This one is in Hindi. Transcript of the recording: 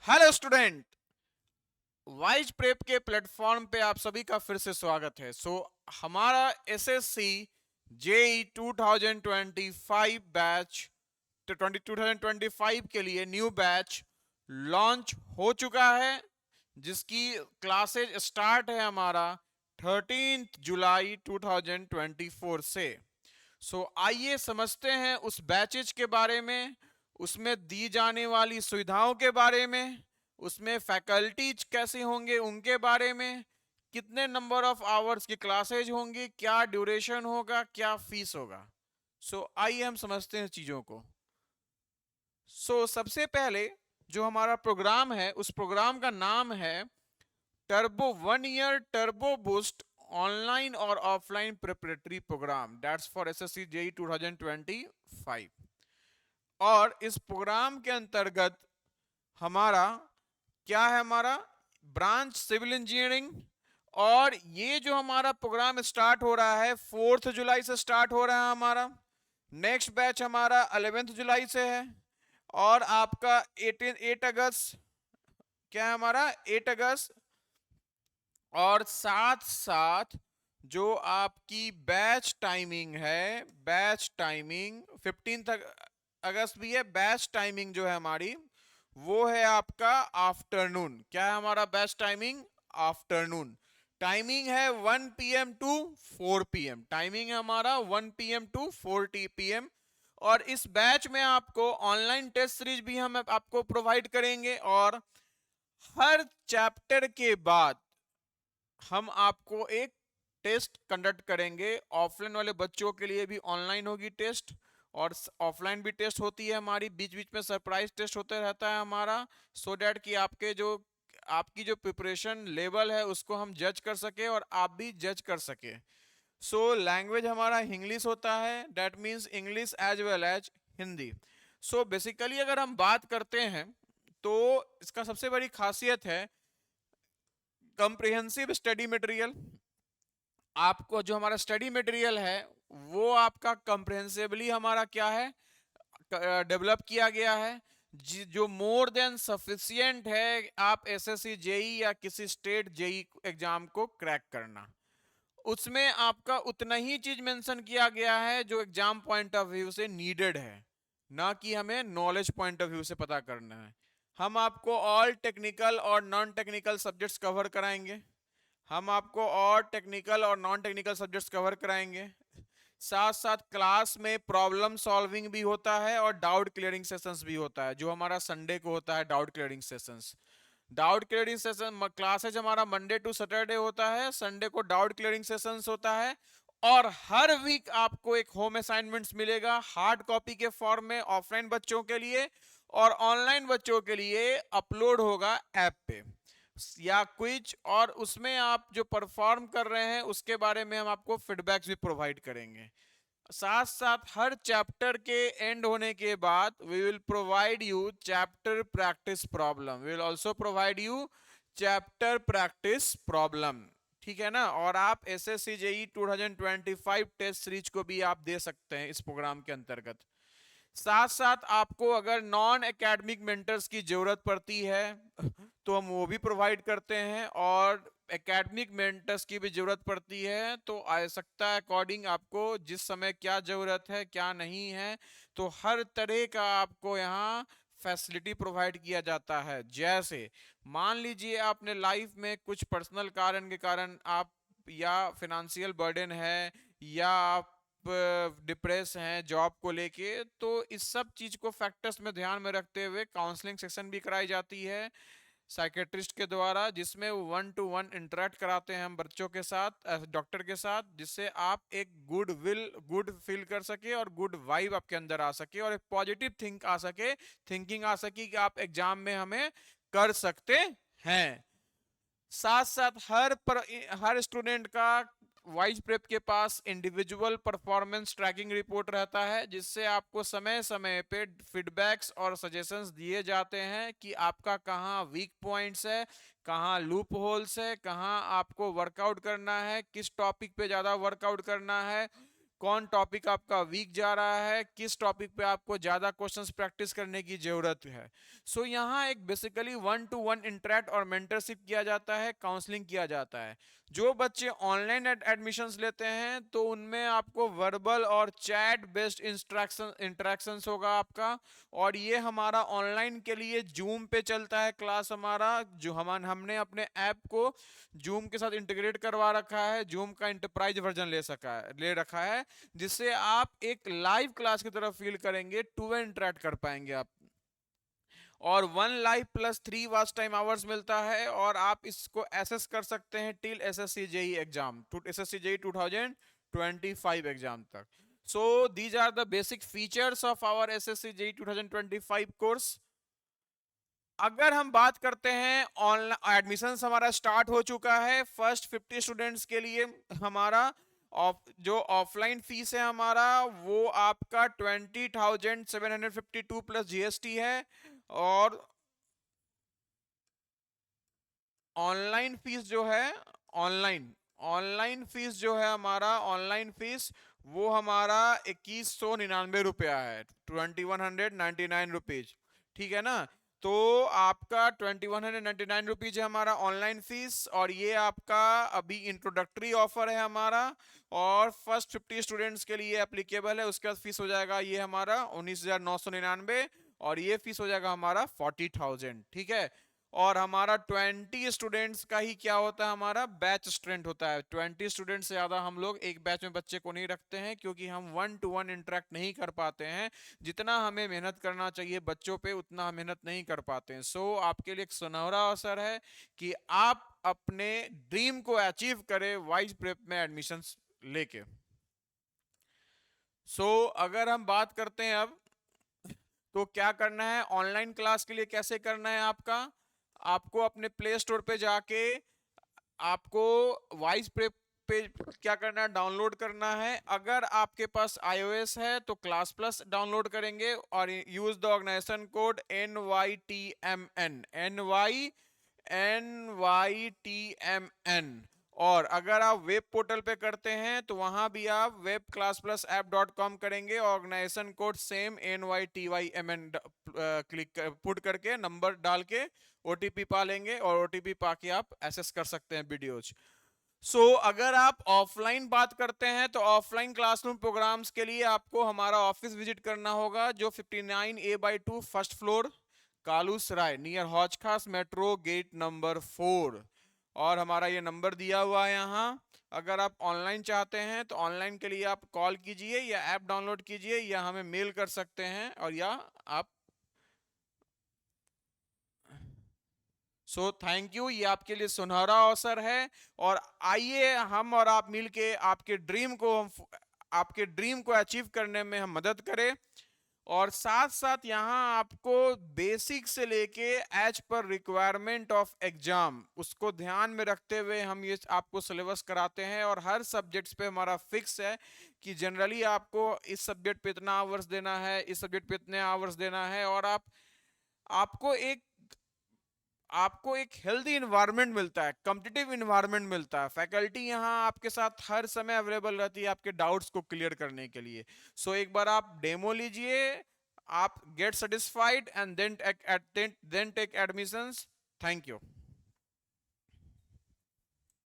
हेलो स्टूडेंट, वाइज प्रेप के प्लेटफॉर्म पे आप सभी का फिर से स्वागत है। हमारा एसएससी जेई 2025 बैच 2025 के लिए न्यू बैच लॉन्च हो चुका है, जिसकी क्लासेज स्टार्ट है हमारा 13 जुलाई 2024 से। आइए समझते हैं उस बैचेज के बारे में, उसमें दी जाने वाली सुविधाओं के बारे में, उसमें फैकल्टीज कैसे होंगे उनके बारे में, कितने नंबर ऑफ आवर्स की क्लासेज होंगी, क्या ड्यूरेशन होगा, क्या फीस होगा। आइए हम समझते हैं चीजों को। सबसे पहले जो हमारा प्रोग्राम है उस प्रोग्राम का नाम है turbo 1 year turbo boost online और offline preparatory programme, that's for SSC JE 2025। और इस प्रोग्राम के अंतर्गत हमारा क्या है, हमारा ब्रांच सिविल इंजीनियरिंग। और ये जो हमारा प्रोग्राम स्टार्ट हो रहा है 4 जुलाई से स्टार्ट हो रहा है हमारा। नेक्स्ट बैच हमारा 11 जुलाई से है। और आपका 8 अगस्त क्या है हमारा 8 अगस्त। और साथ साथ जो आपकी बैच टाइमिंग है, बैच टाइमिंग 15 अगस्त भी है। बैच टाइमिंग जो है हमारी वो है आपका आफ्टरनून। क्या है हमारा बैच टाइमिंग? आफ्टरनून। टाइमिंग है 1 PM टू 4 PM। टाइमिंग है हमारा 1 PM टू 4 PM। और इस बैच में आपको ऑनलाइन टेस्ट सीरीज भी हम आपको प्रोवाइड करेंगे। और हर चैप्टर के बाद हम आपको एक टेस्ट कंडक्ट करेंगे। ऑफलाइन वाले बच्चों के लिए भी ऑनलाइन होगी टेस्ट, और ऑफलाइन भी टेस्ट होती है हमारी। बीच बीच में सरप्राइज टेस्ट होते रहता है हमारा, सो डैट कि आपकी जो प्रिपरेशन लेवल है उसको हम जज कर सके और आप भी जज कर सके। लैंग्वेज हमारा इंग्लिश होता है, that means English as well as Hindi. Basically अगर हम बात करते हैं तो इसका सबसे बड़ी खासियत है कंप्रिहेंसिव स्टडी मटेरियल। आपको जो हमारा स्टडी मटेरियल है वो आपका कंप्रिहेंसिवली हमारा क्या है, डेवलप किया गया है, जो मोर देन सफिशिएंट है आप एसएससी जेई या किसी स्टेट जेई एग्जाम को क्रैक करना। उसमें आपका उतना ही चीज मेंशन किया गया है जो एग्जाम पॉइंट ऑफ व्यू से नीडेड है, ना कि हमें नॉलेज पॉइंट ऑफ व्यू से पता करना है। हम आपको ऑल टेक्निकल और नॉन टेक्निकल सब्जेक्ट्स कवर कराएंगे। हम आपको और टेक्निकल और नॉन टेक्निकल सब्जेक्ट्स कवर कराएंगे। साथ साथ क्लास में प्रॉब्लम सॉल्विंग भी होता है और डाउट क्लियरिंग सेशंस भी होता है, जो हमारा संडे को होता है doubt clearing sessions. Doubt clearing session classes हमारा मंडे टू सैटरडे होता है, संडे को डाउट क्लियरिंग सेशंस होता है। और हर वीक आपको एक होम असाइनमेंट्स मिलेगा हार्ड कॉपी के फॉर्म में ऑफलाइन बच्चों के लिए, और ऑनलाइन बच्चों के लिए अपलोड होगा ऐप पे या क्विज। और उसमें आप जो परफॉर्म कर रहे हैं उसके बारे में हम आपको फीडबैक्स भी प्रोवाइड करेंगे। साथ साथ हर चैप्टर के एंड होने के बाद we will provide you chapter practice problem. We will also provide you chapter practice problem, ठीक है ना। और आप एसएससी जेई 2025 टेस्ट सीरीज को भी आप दे सकते हैं इस प्रोग्राम के अंतर्गत। साथ साथ आपको अगर नॉन एकेडमिक मेंटर्स की जरूरत पड़ती है तो हम वो भी प्रोवाइड करते हैं, और एकेडमिक मेंटर्स की भी जरूरत पड़ती है तो आवश्यकता अकॉर्डिंग आपको जिस समय क्या जरूरत है क्या नहीं है, तो हर तरह का आपको यहाँ फैसिलिटी प्रोवाइड किया जाता है। जैसे मान लीजिए आपने लाइफ में कुछ पर्सनल कारण के कारण आप या फिनेंशियल बर्डन है या आप डिप्रेस हैं जॉब को लेके, तो इस सब चीज को फैक्टर्स में ध्यान में रखते हुए काउंसलिंग सेक्शन भी कराई जाती है साइकेट्रिस्ट के द्वारा, जिसमें 1-to-1 इंटरेक्ट कराते हैं हम बच्चों के साथ, डॉक्टर के साथ, जिससे आप एक गुड फील कर सके और गुड वाइब आपके अंदर आ सके और एक पॉजिटिव थिंकिंग आ सके कि आप एग्जाम में हमें कर सकते हैं। साथ साथ हर स्टूडेंट का वाइज प्रेप के पास इंडिविजुअल परफॉर्मेंस ट्रैकिंग रिपोर्ट रहता है, जिससे आपको समय समय पे फीडबैक्स और सजेशंस दिए जाते हैं कि आपका कहाँ वीक पॉइंट्स है, कहाँ लूप होल्स है, कहाँ आपको वर्कआउट करना है, किस टॉपिक पे ज़्यादा वर्कआउट करना है, कौन टॉपिक आपका वीक जा रहा है, किस टॉपिक पे आपको ज्यादा क्वेश्चंस प्रैक्टिस करने की जरूरत है। सो यहाँ एक बेसिकली 1-to-1 इंटरेक्ट और मेंटरशिप किया जाता है, काउंसलिंग किया जाता है। जो बच्चे ऑनलाइन एडमिशंस लेते हैं तो उनमें आपको वर्बल और चैट बेस्ड इंटरेक्शंस होगा आपका। और ये हमारा ऑनलाइन के लिए जूम पे चलता है क्लास हमारा, जो हमने अपने ऐप को जूम के साथ इंटीग्रेट करवा रखा है, जूम का एंटरप्राइज वर्जन ले रखा है, जिससे आप एक लाइव क्लास की तरह फील करेंगे, टू वे इंटरेक्ट कर पाएंगे आप। और 1 लाइव + 3 वॉच टाइम आवर्स मिलता है, और आप इसको एसेस कर सकते हैं till SSC JE exam, SSC JE 2025 exam तक। So these are the basic features of our SSC JE 2025 course. अगर हम बात करते हैं ऑनलाइन एडमिशन हमारा स्टार्ट हो चुका है फर्स्ट 50 स्टूडेंट्स के लिए। हमारा जो ऑफलाइन फीस है हमारा वो आपका 20,752 प्लस जीएसटी है। और ऑनलाइन फीस जो है, ऑनलाइन ऑनलाइन फीस जो है हमारा, ऑनलाइन फीस वो हमारा 2199 रुपया है, 2199 रुपीज। ठीक है ना। तो आपका 2199 रुपीज है हमारा ऑनलाइन फीस, और ये आपका अभी इंट्रोडक्टरी ऑफर है हमारा, और फर्स्ट 50 स्टूडेंट्स के लिए एप्लीकेबल है। उसके बाद फीस हो जाएगा ये हमारा 19,999, और ये फीस हो जाएगा हमारा 40,000। ठीक है। और हमारा 20 स्टूडेंट्स का ही क्या होता है, हमारा बैच स्टूडेंट होता है। 20 स्टूडेंट से ज्यादा हम लोग एक बैच में बच्चे को नहीं रखते हैं, क्योंकि हम 1-to-1 इंटरेक्ट नहीं कर पाते हैं। जितना हमें मेहनत करना चाहिए बच्चों पे उतना हम मेहनत नहीं कर पाते हैं। सो आपके लिए एक सुनहरा अवसर है कि आप अपने ड्रीम को अचीव करें वाइज प्रेप में एडमिशन लेके। अगर हम बात करते हैं अब, तो क्या करना है ऑनलाइन क्लास के लिए, कैसे करना है आपको अपने प्ले स्टोर पे जाके आपको वाइस प्रेप पे क्या करना है, डाउनलोड करना है। अगर आपके पास iOS है तो क्लास प्लस डाउनलोड करेंगे, और use the organisation code NYTMN। और अगर आप वेब पोर्टल पे करते हैं तो वहां भी आप webclassplusapp.com करेंगे, organisation code same NYTYMN click put करके नंबर डाल के ओटीपी पा लेंगे, और ओटीपी पाके आप एक्सेस कर सकते हैं वीडियोज। अगर आप ऑफलाइन बात करते हैं तो ऑफलाइन क्लासरूम प्रोग्राम्स के लिए आपको हमारा ऑफिस विजिट करना होगा, जो 59A/2 फर्स्ट फ्लोर, कालूसराय नियर हौज खास मेट्रो गेट नंबर 4। और हमारा ये नंबर दिया हुआ है यहाँ। अगर आप ऑनलाइन चाहते हैं तो ऑनलाइन के लिए आप कॉल कीजिए, या ऐप डाउनलोड कीजिए, या हमें मेल कर सकते हैं, और या आप थैंक यू, ये आपके लिए सुनहरा अवसर है। और आइए हम और आप मिलके आपके ड्रीम को अचीव करने में हम मदद करें। और साथ साथ यहाँ आपको बेसिक से लेके as per requirement of exam उसको ध्यान में रखते हुए हम ये आपको सिलेबस कराते हैं। और हर सब्जेक्ट्स पे हमारा फिक्स है कि जनरली आपको इस सब्जेक्ट पे इतना आवर्स देना है, इस सब्जेक्ट पे इतने आवर्स देना है। और आपको एक हेल्दी इन्वायरमेंट मिलता है, कॉम्पिटिटिव इन्वायरमेंट मिलता है। फैकल्टी यहाँ आपके साथ हर समय अवेलेबल रहती है आपके डाउट्स को क्लियर करने के लिए। एक बार आप डेमो लीजिए, आप get satisfied and then take admissions. Thank you.